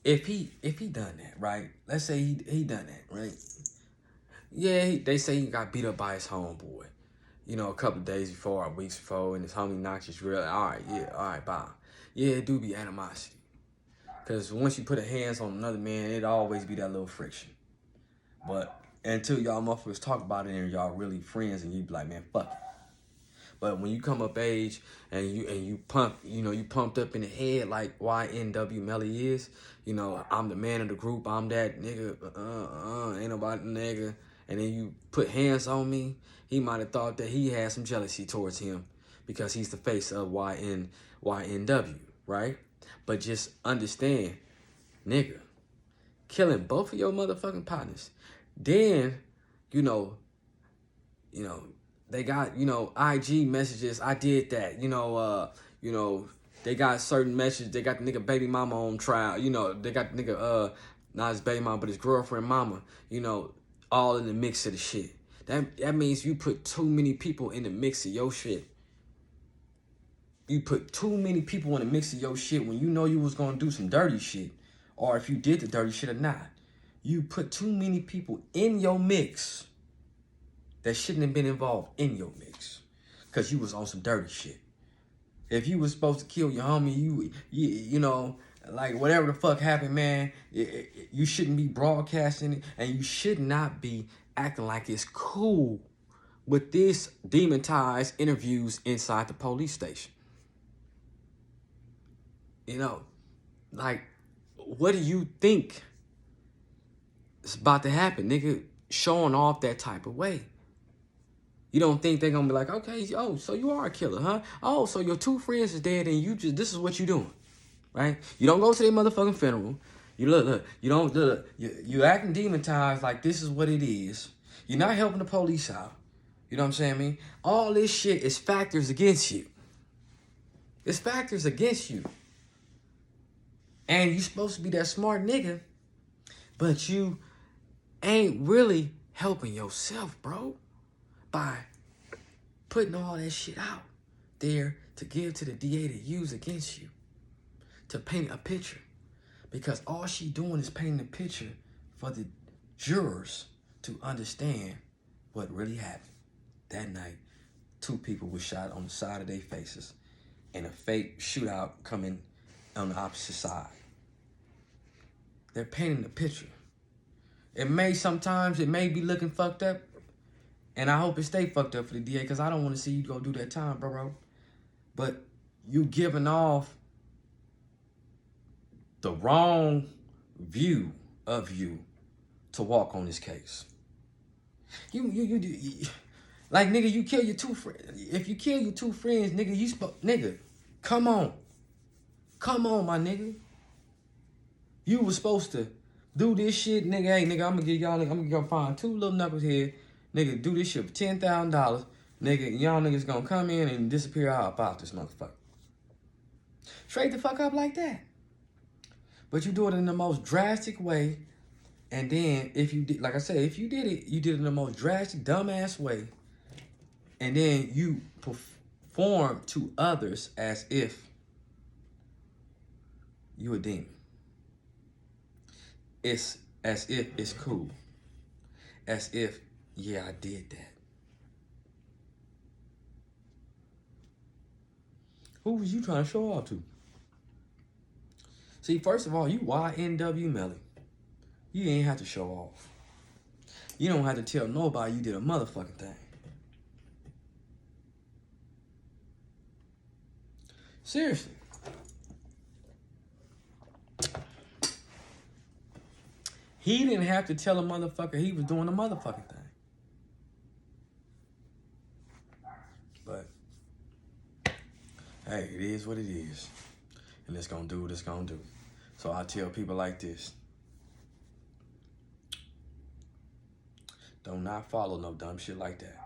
Speaker 1: if he done that, right? Let's say he done that, right? Yeah, they say he got beat up by his homeboy. A couple of days before or weeks before, and his homie knocks his real. All right, bye. Yeah, it do be animosity. Because once you put a hands on another man, it always be that little friction. But until y'all motherfuckers talk about it and y'all really friends and you be like, man, fuck it. But when you come up age and you pumped up in the head like YNW Melly is, I'm the man of the group, I'm that nigga, ain't nobody nigga, and then you put hands on me, he might have thought that he had some jealousy towards him because he's the face of YNW, right? But just understand, nigga, killing both of your motherfucking partners. Then, they got, IG messages, I did that, they got certain messages, they got the nigga baby mama on trial, they got the nigga, not his baby mama, but his girlfriend mama, all in the mix of the shit. That means you put too many people in the mix of your shit. You put too many people in the mix of your shit when you know you was gonna do some dirty shit, or if you did the dirty shit or not. You put too many people in your mix that shouldn't have been involved in your mix, because you was on some dirty shit. If you was supposed to kill your homie, you know, like whatever the fuck happened, man, you shouldn't be broadcasting it, and you should not be acting like it's cool with this demonetized interviews inside the police station. You know, like, what do you think is about to happen, nigga? Showing off that type of way. You don't think they're gonna be like, okay, oh, so you are a killer, huh? Oh, so your two friends is dead and you just, this is what you doing, right? You don't go to their motherfucking funeral. You look, you don't look, you acting demonetized like this is what it is. You're not helping the police out. You know what I'm saying, man? All this shit is factors against you. It's factors against you. And you supposed to be that smart nigga, but you ain't really helping yourself, bro, by putting all that shit out there to give to the DA to use against you, to paint a picture. Because all she doing is painting a picture for the jurors to understand what really happened. That night, 2 people were shot on the side of their faces and a fake shootout coming on the opposite side. They're painting a picture. It may be looking fucked up, and I hope it stay fucked up for the DA, because I don't want to see you go do that time, bro. But you giving off the wrong view of you to walk on this case. You like, nigga, you kill your 2 friends. If you kill your 2 friends, nigga, nigga, come on, my nigga. You was supposed to do this shit, nigga. Hey, nigga, I'm gonna find 2 little knuckles here, nigga. Do this shit for $10,000, nigga. Y'all niggas gonna come in and disappear out about this motherfucker. Straight the fuck up like that. But you do it in the most drastic way, and then if you did, like I said, if you did it, you did it in the most drastic, dumbass way, and then you perform to others as if you a demon. It's as if it's cool. As if, yeah, I did that. Who was you trying to show off to? See, first of all, you YNW Melly. You ain't have to show off. You don't have to tell nobody you did a motherfucking thing. Seriously. He didn't have to tell a motherfucker he was doing a motherfucking thing. But, hey, it is what it is. And it's gonna do what it's gonna do. So I tell people like this. Do not follow no dumb shit like that.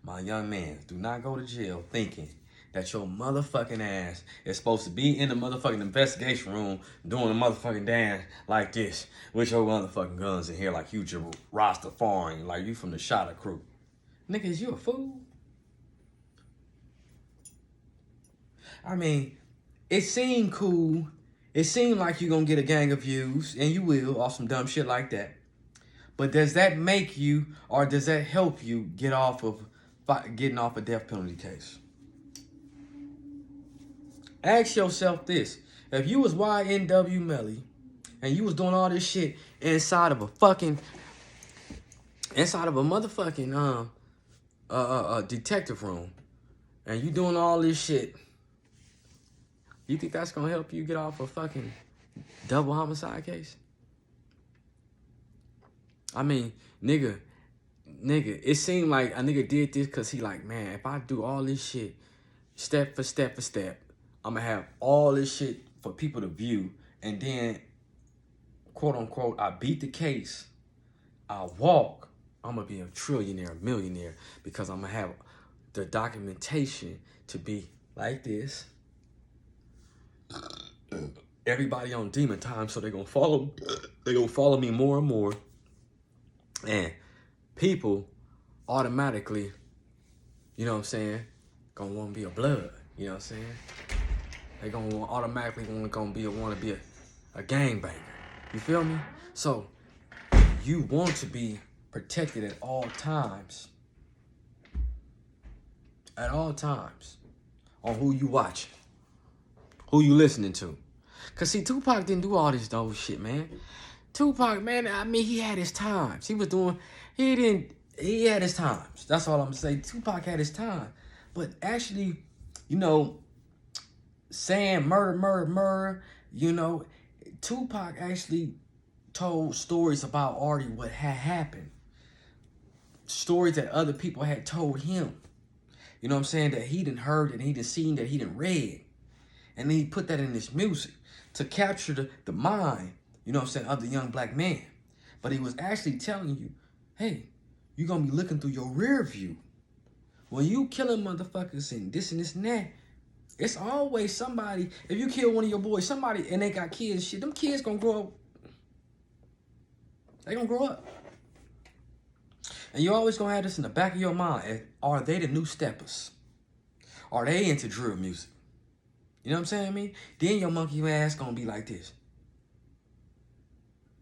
Speaker 1: My young man, do not go to jail thinking that your motherfucking ass is supposed to be in the motherfucking investigation room doing a motherfucking dance like this with your motherfucking guns in here like you just Rastafarian, like you from the Shotta crew. Nigga, is you a fool? I mean, it seemed cool. It seemed like you're gonna get a gang of views, and you will, off some dumb shit like that. But does that make you, or does that help you get off of getting off a death penalty case? Ask yourself this. If you was YNW Melly and you was doing all this shit inside of a motherfucking detective room, and you doing all this shit, you think that's gonna help you get off a fucking double homicide case? I mean, nigga, it seemed like a nigga did this because he like, man, if I do all this shit step for step, I'm gonna have all this shit for people to view, and then, quote unquote, I beat the case, I walk, I'm gonna be a trillionaire, a millionaire, because I'm gonna have the documentation to be like this. Everybody on demon time, so they're gonna follow me more and more. And people automatically, you know what I'm saying, gonna want to be a blood, you know what I'm saying? They gonna automatically want to be a gangbanger. You feel me? So you want to be protected at all times. At all times. On who you watching. Who you listening to. Because, see, Tupac didn't do all this dope shit, man. Tupac, man, I mean, he had his times. He had his times. That's all I'm going to say. Tupac had his time. But actually, you know, saying murder, you know, Tupac actually told stories about Artie, what had happened. Stories that other people had told him. You know what I'm saying? That he didn't heard, and he didn't seen, that he didn't read. And then he put that in his music to capture the mind, you know what I'm saying, of the young black man. But he was actually telling you, hey, you're going to be looking through your rear view. When you killing motherfuckers and this and that, it's always somebody. If you kill one of your boys, somebody, and they got kids and shit, them kids going to grow up. They going to grow up. And you always going to have this in the back of your mind. Are they the new steppers? Are they into drill music? You know what I'm saying, me? Then your monkey ass gonna be like this.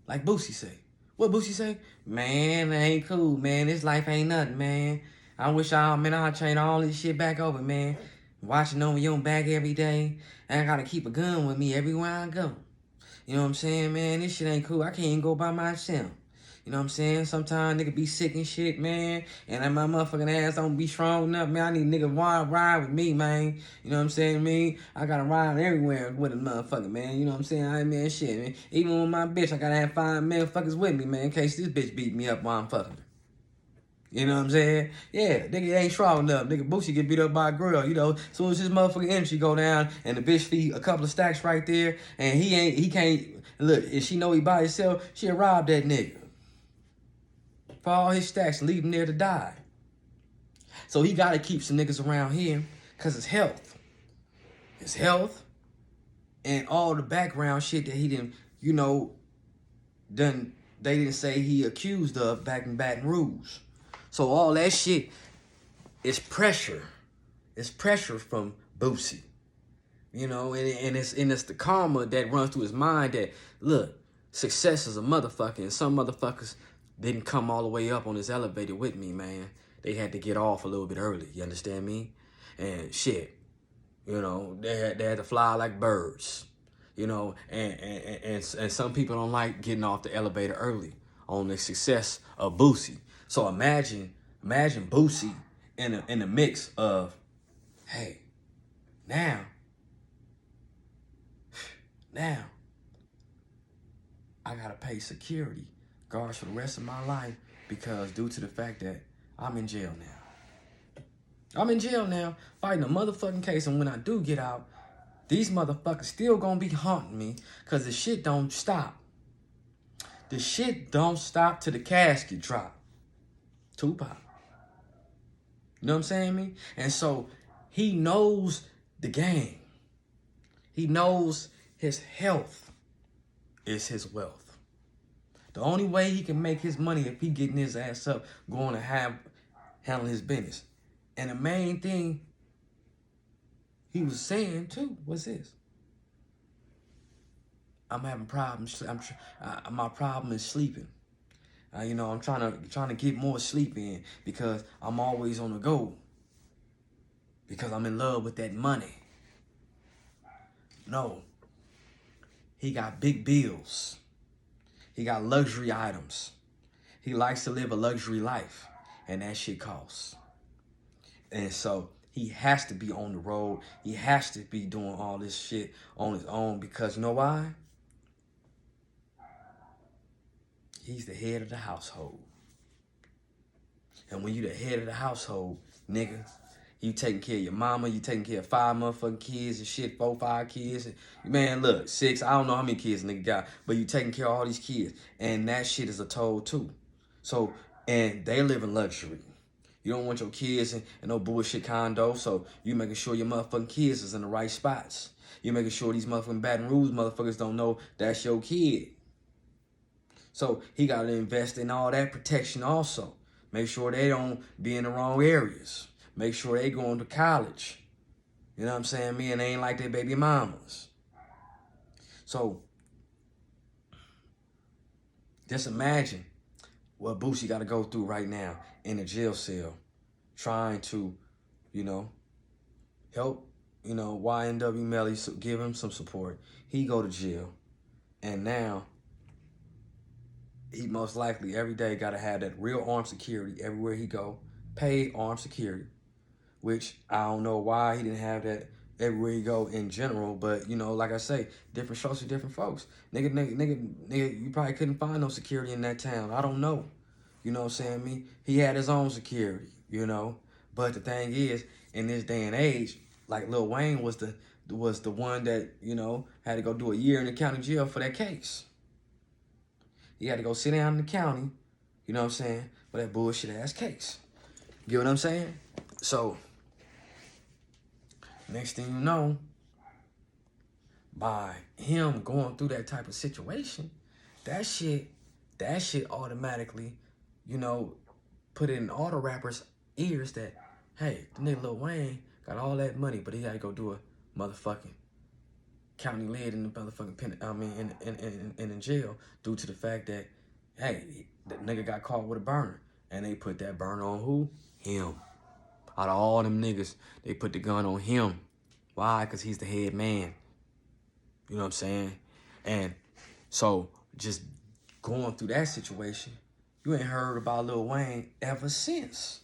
Speaker 1: Like Boosie say. What Boosie say? Man, that ain't cool, man. This life ain't nothing, man. I wish I'd train all this shit back over, man. Watching over your back every day. And I gotta keep a gun with me everywhere I go. You know what I'm saying, man? This shit ain't cool. I can't even go by myself. You know what I'm saying? Sometimes nigga be sick and shit, man. And my motherfucking ass don't be strong enough, man. I need a nigga ride with me, man. You know what I'm saying, me? I gotta ride everywhere with a motherfucker, man. You know what I'm saying? I mean, shit, man. Even with my bitch, I gotta have 5 motherfuckers with me, man, in case this bitch beat me up while I'm fucking her. You know what I'm saying? Yeah, nigga ain't strong enough. Nigga Boosie get beat up by a girl, you know. As soon as his motherfucking energy go down and the bitch feed a couple of stacks right there and he can't, look, if she know he by himself, she'll rob that nigga for all his stacks and leave him there to die. So he got to keep some niggas around here because it's health. It's health and all the background shit that he didn't, you know, they didn't say he accused of back in Baton Rouge. So all that shit is pressure. It's pressure from Boosie. You know, and it's the karma that runs through his mind that, look, success is a motherfucker, and some motherfuckers didn't come all the way up on this elevator with me, man. They had to get off a little bit early, you understand me? And shit, you know, they had to fly like birds, you know, and some people don't like getting off the elevator early on the success of Boosie. So imagine Boosie in the mix of, hey, now, I gotta pay security guards for the rest of my life because due to the fact that I'm in jail now. I'm in jail now fighting a motherfucking case, and when I do get out, these motherfuckers still gonna be haunting me because the shit don't stop. The shit don't stop till the casket drop. Tupac. You know what I'm saying, me? And so he knows the game. He knows his health is his wealth. The only way he can make his money if he getting his ass up, going to handle his business. And the main thing he was saying too was this: I'm having problems. My problem is sleeping. You know, I'm trying to get more sleep in because I'm always on the go. Because I'm in love with that money. No, he got big bills. He got luxury items. He likes to live a luxury life, and that shit costs. And so he has to be on the road. He has to be doing all this shit on his own because you know why? He's the head of the household. And when you the head of the household, nigga, you taking care of your mama, you taking care of 5 motherfucking kids and shit, 4, 5 kids. And, man, look, 6, I don't know how many kids nigga got, but you taking care of all these kids. And that shit is a toll too. So, and they live in luxury. You don't want your kids in no bullshit condo, so you making sure your motherfucking kids is in the right spots. You making sure these motherfucking Baton Rouge motherfuckers don't know that's your kid. So he got to invest in all that protection also. Make sure they don't be in the wrong areas. Make sure they going to college. You know what I'm saying? Me, and they ain't like their baby mamas. So just imagine what Boosie got to go through right now in a jail cell, trying to, you know, help, YNW Melly, give him some support. He go to jail, and now he most likely every day got to have that real armed security everywhere he go, paid armed security, which I don't know why he didn't have that everywhere you go in general, but like I say, different strokes for different folks. Nigga, you probably couldn't find no security in that town. I don't know. You know what I'm saying? He had his own security, But the thing is, in this day and age, like Lil Wayne was the one that, had to go do a year in the county jail for that case. He had to go sit down in the county, you know what I'm saying, for that bullshit ass case. You get what I'm saying? So, next thing you know, by him going through that type of situation, that shit automatically, put it in all the rappers' ears that, hey, the nigga Lil Wayne got all that money, but he had to go do a motherfucking county lid in the motherfucking in jail due to the fact that, hey, the nigga got caught with a burner, and they put that burner on who? Him. Out of all them niggas, they put the gun on him. Why? Because he's the head man. You know what I'm saying? And so just going through that situation, you ain't heard about Lil Wayne ever since.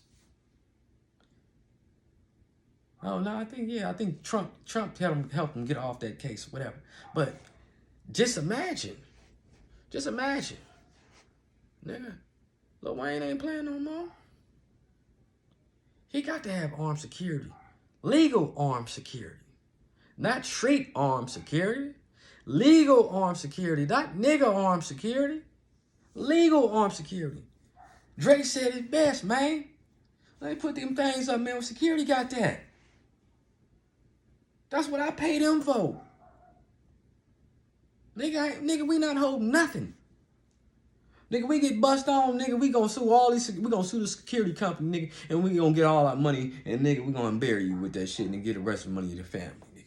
Speaker 1: Oh no, I think Trump helped him get off that case or whatever. But just imagine, nigga, Lil Wayne ain't playing no more. He got to have armed security, legal armed security, not street armed security, legal armed security, not nigga armed security, legal armed security. Drake said it best, man. Let me put them things up, man. Security got that. That's what I paid them for. Nigga, we not holding nothing. Nigga, we get bust on, nigga, we gonna sue the security company, nigga, and we gonna get all our money, and nigga, we gonna bury you with that shit and get the rest of the money of the family, nigga.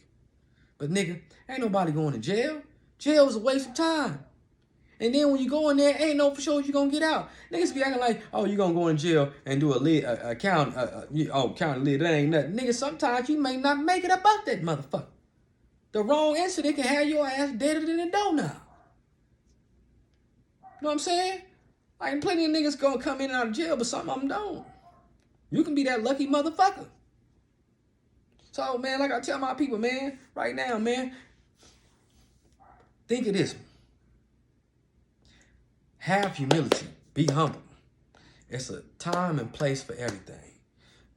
Speaker 1: But nigga, ain't nobody going to jail. Jail is a waste of time. And then when you go in there, ain't no for sure you gonna get out. Niggas be acting like, oh, you gonna go in jail and do county lid. That ain't nothing. Nigga, sometimes you may not make it about that motherfucker. The wrong incident can have your ass deader than a doorknob. You know what I'm saying? Like, plenty of niggas gonna come in and out of jail, but some of them don't. You can be that lucky motherfucker. So, man, like I tell my people, man, right now, man, think of this. Have humility. Be humble. It's a time and place for everything.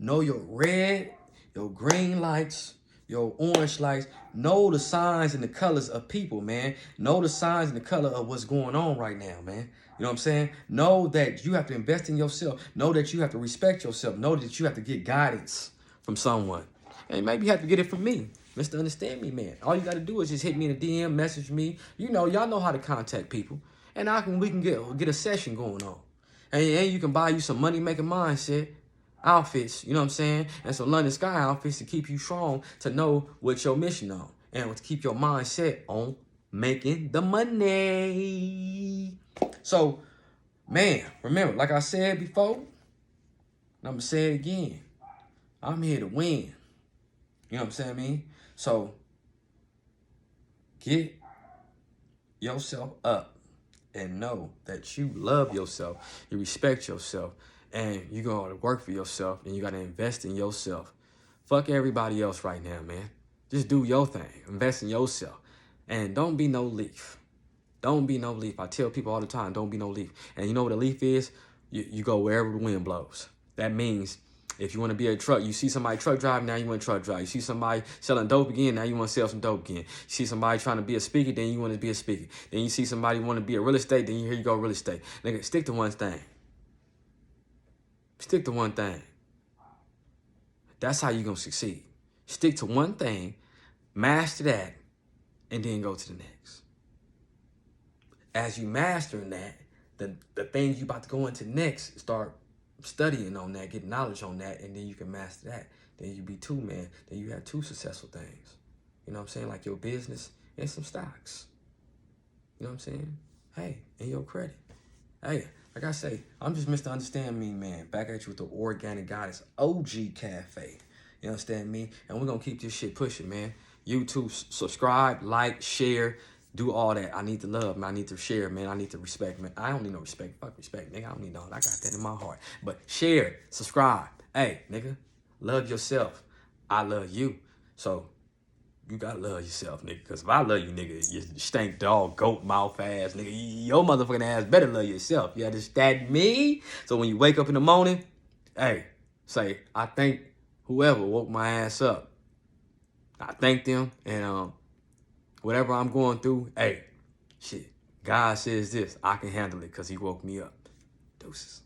Speaker 1: Know your red, your green lights, your orange lights. Know the signs and the colors of people, man. Know the signs and the color of what's going on right now, man. You know what I'm saying? Know that you have to invest in yourself. Know that you have to respect yourself. Know that you have to get guidance from someone. And maybe you have to get it from me. Mr. Understand Me, man. All you got to do is just hit me in the DM, message me. Y'all know how to contact people. And we can get a session going on. And you can buy you some money-making mindset outfits, you know what I'm saying? And some London Sky outfits to keep you strong, to know what your mission on. And to keep your mindset on making the money. So, man, remember, like I said before, and I'm going to say it again. I'm here to win. You know what I'm saying, So, get yourself up. And know that you love yourself, you respect yourself, and you're going to work for yourself, and you got to invest in yourself. Fuck everybody else right now, man. Just do your thing. Invest in yourself. And don't be no leaf. Don't be no leaf. I tell people all the time, don't be no leaf. And you know what a leaf is? You go wherever the wind blows. That means if you want to be a truck, you see somebody truck driving, now you want to truck drive. You see somebody selling dope again, now you want to sell some dope again. You see somebody trying to be a speaker, then you want to be a speaker. Then you see somebody want to be a real estate, then here you go real estate. Nigga, stick to one thing. Stick to one thing. That's how you going to succeed. Stick to one thing, master that, and then go to the next. As you mastering that, the things you about to go into next, start studying on that, get knowledge on that, and then you can master that. Then you be two, man. Then you have two successful things. You know what I'm saying? Like your business and some stocks. You know what I'm saying? Hey, and your credit. Hey, Like I say, I'm just Mr. Understand Me, man. Back at you with the Organic Goddess OG Cafe. You understand me? And we're going to keep this shit pushing, man. YouTube, subscribe, like, share, do all that. I need the love, man. I need to share, man. I need to respect, man. I don't need no respect. Fuck respect, nigga. I don't need no. I got that in my heart. But share, subscribe. Hey, nigga, love yourself. I love you. So you gotta love yourself, nigga. Because if I love you, nigga, you stink dog, goat mouth ass, nigga, your motherfucking ass better love yourself. You understand me? So when you wake up in the morning, hey, say, I thank whoever woke my ass up. I thank them, and whatever I'm going through, hey, shit, God says this, I can handle it because he woke me up. Deuces.